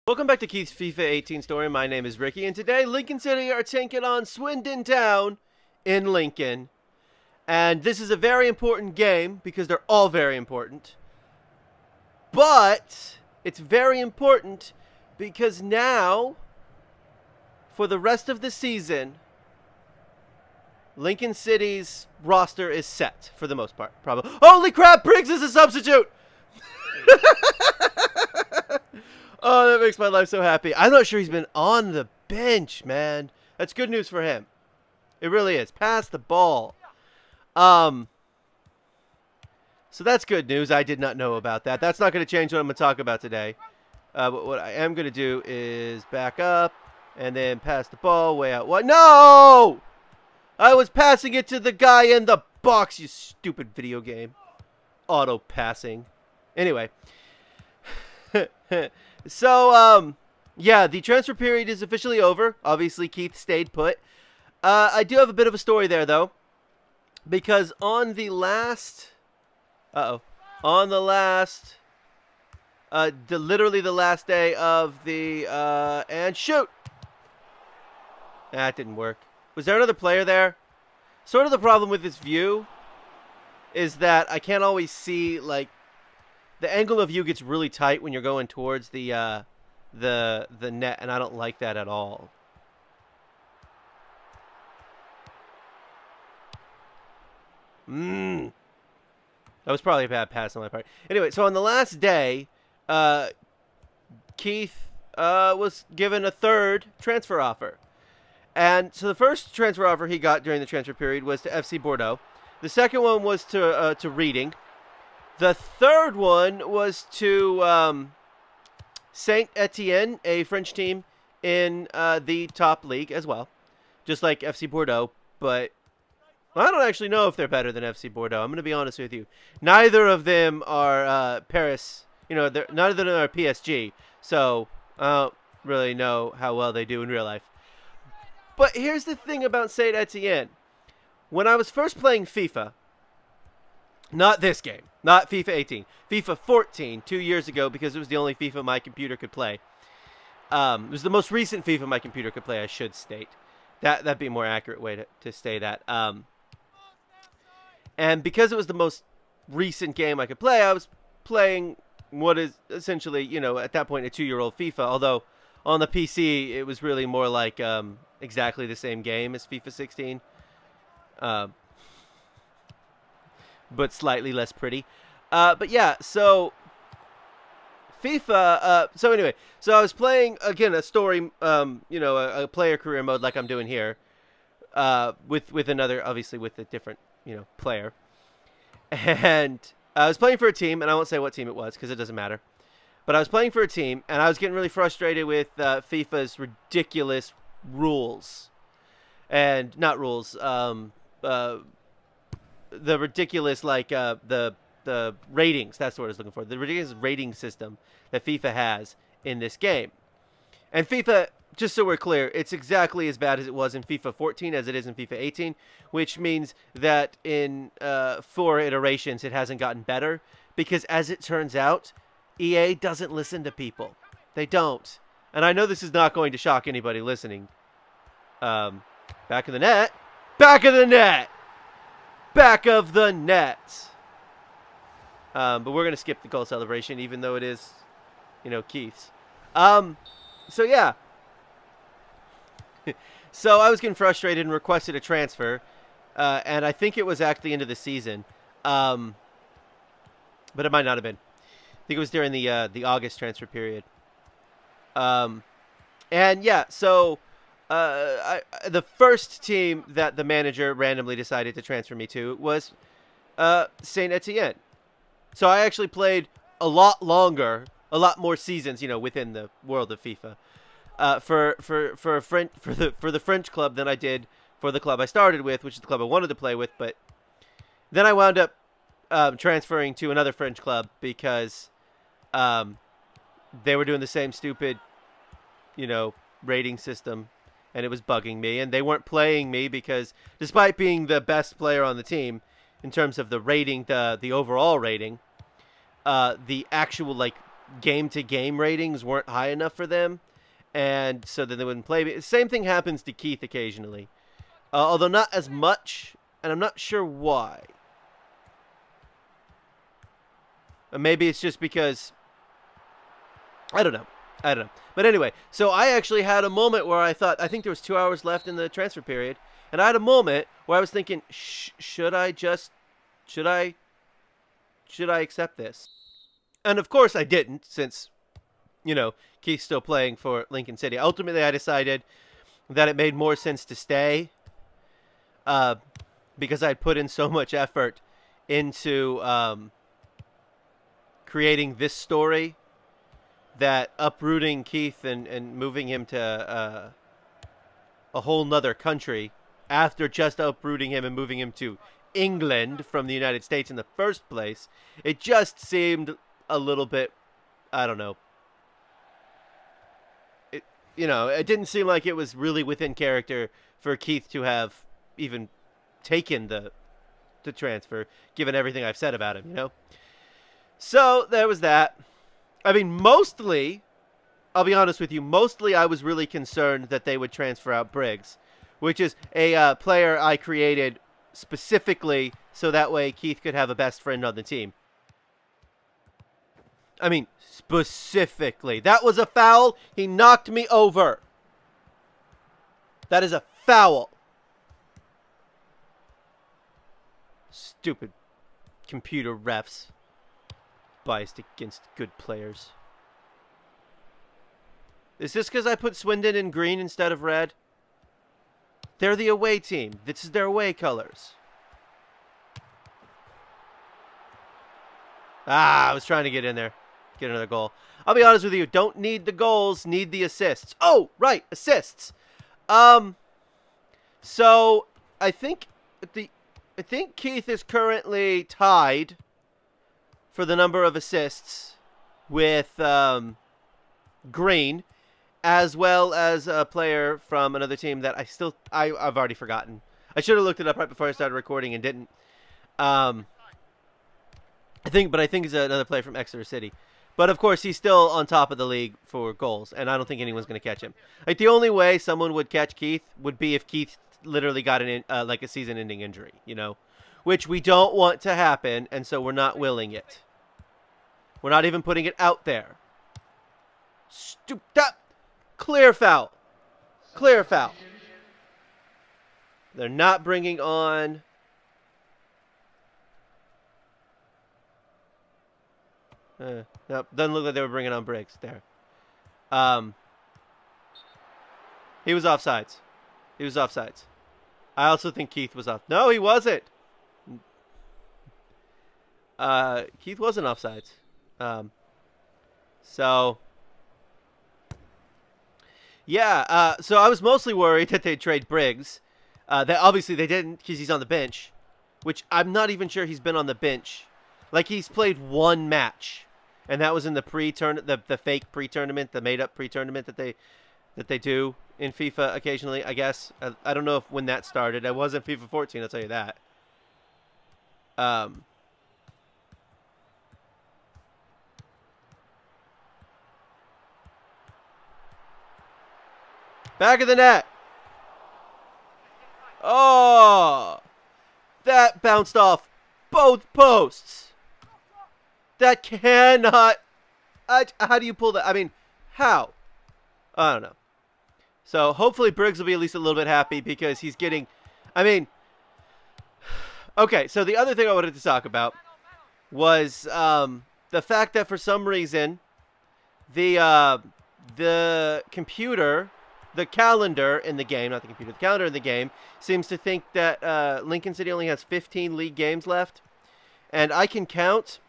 Welcome back to Keith's FIFA 18 story. My name is Ricky, and today Lincoln City are taking on Swindon Town in Lincoln. And this is a very important game because they're all very important. But it's very important because now, for the rest of the season, Lincoln City's roster is set for the most part. Probably. Holy crap! Briggs is a substitute. Oh, that makes my life so happy. I'm not sure he's been on the bench, man. That's good news for him. It really is. Pass the ball. So that's good news. I did not know about that. That's not going to change what I'm going to talk about today. But what I am going to do is back up and then pass the ball way out. What? No! I was passing it to the guy in the box, you stupid video game. Auto passing. Anyway. So, yeah, the transfer period is officially over. Obviously, Keith stayed put. I do have a bit of a story there, though. Because on the last... On the last... literally the last day of the... and shoot! That didn't work. Was there another player there? Sort of the problem with this view is that I can't always see, like... The angle of view gets really tight when you're going towards the net, and I don't like that at all. That was probably a bad pass on my part. Anyway, so on the last day, Keith was given a third transfer offer. And so the first transfer offer he got during the transfer period was to FC Bordeaux. The second one was to Reading. The third one was to Saint Etienne, a French team in the top league as well, just like FC Bordeaux. But I don't actually know if they're better than FC Bordeaux. I'm going to be honest with you. Neither of them are Paris. You know, none of them are PSG. So I don't really know how well they do in real life. But here's the thing about Saint Etienne. When I was first playing FIFA, not this game, not FIFA 18, FIFA 14 2 years ago, because it was the only FIFA my computer could play. It was the most recent FIFA my computer could play, I should state. That'd be a more accurate way to say that. And because it was the most recent game I could play, I was playing what is essentially, you know, at that point a 2-year-old FIFA. Although on the PC it was really more like exactly the same game as FIFA 16. But slightly less pretty. But yeah, so FIFA, so anyway, so I was playing, again, a story, you know, a player career mode like I'm doing here, with another, obviously with a different, you know, player. And I was playing for a team, and I won't say what team it was, because it doesn't matter. But I was playing for a team, and I was getting really frustrated with FIFA's ridiculous rules. And, not rules, the ridiculous, like, the ratings, that's what I was looking for. The ridiculous rating system that FIFA has in this game. And FIFA, just so we're clear, it's exactly as bad as it was in FIFA 14 as it is in FIFA 18, which means that in 4 iterations it hasn't gotten better, because as it turns out, EA doesn't listen to people. They don't. And I know this is not going to shock anybody listening. Back of the net. Back of the net! Back of the net. But we're going to skip the goal celebration, even though it is, you know, Keith's. So, yeah. So, I was getting frustrated and requested a transfer. And I think it was at the end of the season. But it might not have been. I think it was during the August transfer period. And, yeah, so... the first team that the manager randomly decided to transfer me to was Saint Etienne. So I actually played a lot longer, a lot more seasons, you know, within the world of FIFA, for the French club than I did for the club I started with, which is the club I wanted to play with. But then I wound up transferring to another French club because they were doing the same stupid, you know, rating system. And it was bugging me, and they weren't playing me because, despite being the best player on the team, in terms of the rating, the overall rating, the actual, like, game-to-game ratings weren't high enough for them, and so then they wouldn't play. Same thing happens to Keith occasionally, although not as much, and I'm not sure why. Maybe it's just because, I don't know. But anyway, so I actually had a moment where I think there was 2 hours left in the transfer period, and I had a moment where I was thinking, should I accept this? And of course I didn't, since, you know, Keith's still playing for Lincoln City. Ultimately, I decided that it made more sense to stay, because I'd put in so much effort into creating this story, that uprooting Keith and moving him to a whole nother country after just uprooting him and moving him to England from the United States in the first place, it just seemed a little bit, I don't know. It didn't seem like it was really within character for Keith to have even taken the transfer, given everything I've said about him, you know? So there was that. I mean, mostly, I'll be honest with you, mostly I was really concerned that they would transfer out Briggs, which is a player I created specifically so that way Keith could have a best friend on the team. I mean, specifically. That was a foul. He knocked me over. That is a foul. Stupid computer refs. Biased against good players. Is this because I put Swindon in green instead of red? They're the away team. This is their away colors. I was trying to get in there. Get another goal. I'll be honest with you. Don't need the goals. Need the assists. Oh, right. Assists. So, I think Keith is currently tied for the number of assists with Green, as well as a player from another team that I've already forgotten. I should have looked it up right before I started recording and didn't. I think it's another player from Exeter City. But of course, he's still on top of the league for goals, and I don't think anyone's going to catch him. Like, the only way someone would catch Keith would be if Keith literally got like a season-ending injury, you know, which we don't want to happen, and so we're not willing it. We're not even putting it out there. Clear foul. Clear foul. They're not bringing on... nope, doesn't look like they were bringing on Briggs there. He was offsides. He was offsides. I also think Keith was off. No, he wasn't. Keith wasn't offsides. So yeah, so I was mostly worried that they'd trade Briggs. Obviously they didn't, because he's on the bench, which I'm not even sure he's been on the bench. Like, he's played one match, and that was in the the fake pre-tournament, the made-up pre-tournament that they do in FIFA occasionally, I guess. I don't know when that started. It wasn't FIFA 14, I'll tell you that. Back of the net. Oh, that bounced off both posts. That cannot... how do you pull that? I mean, how? I don't know. So hopefully Briggs will be at least a little bit happy, because he's getting... I mean... Okay, so the other thing I wanted to talk about was the fact that for some reason the computer... The calendar in the game, not the computer, the calendar in the game seems to think that Lincoln City only has 15 league games left. And I can count.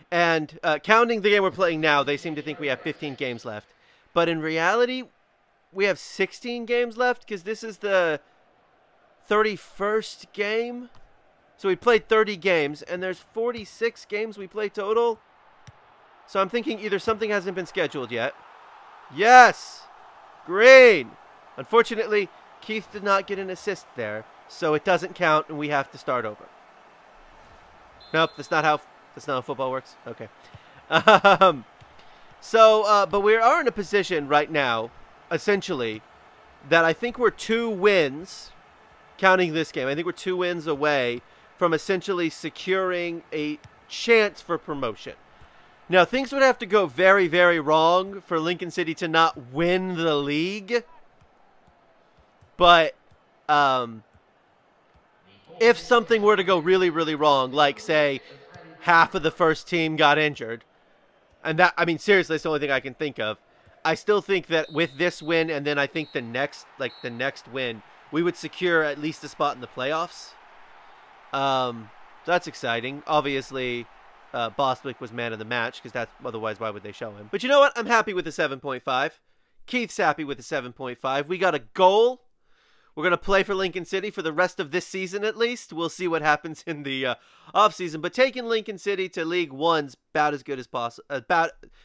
And counting the game we're playing now, they seem to think we have 15 games left. But in reality, we have 16 games left, because this is the 31st game. So we played 30 games, and there's 46 games we play total. So I'm thinking either something hasn't been scheduled yet. Yes! Green! Unfortunately, Keith did not get an assist there, so it doesn't count, and we have to start over. Nope, that's not how football works. Okay. But we are in a position right now, essentially, that I think we're 2 wins, counting this game. I think we're 2 wins away from essentially securing a chance for promotion. Now, things would have to go very, very wrong for Lincoln City to not win the league. But if something were to go really, really wrong, like, say, half of the first team got injured, and that, I mean, seriously, that's the only thing I can think of. I still think that with this win, and then I think the next win, we would secure at least a spot in the playoffs. That's exciting. Obviously, Bostwick was man of the match, because otherwise, why would they show him? But you know what? I'm happy with the 7.5. Keith's happy with the 7.5. We got a goal. We're going to play for Lincoln City for the rest of this season at least. We'll see what happens in the offseason. But taking Lincoln City to League One's about as good as possible.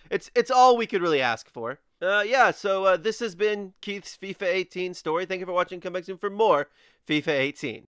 It's all we could really ask for. So this has been Keith's FIFA 18 story. Thank you for watching. Come back soon for more FIFA 18.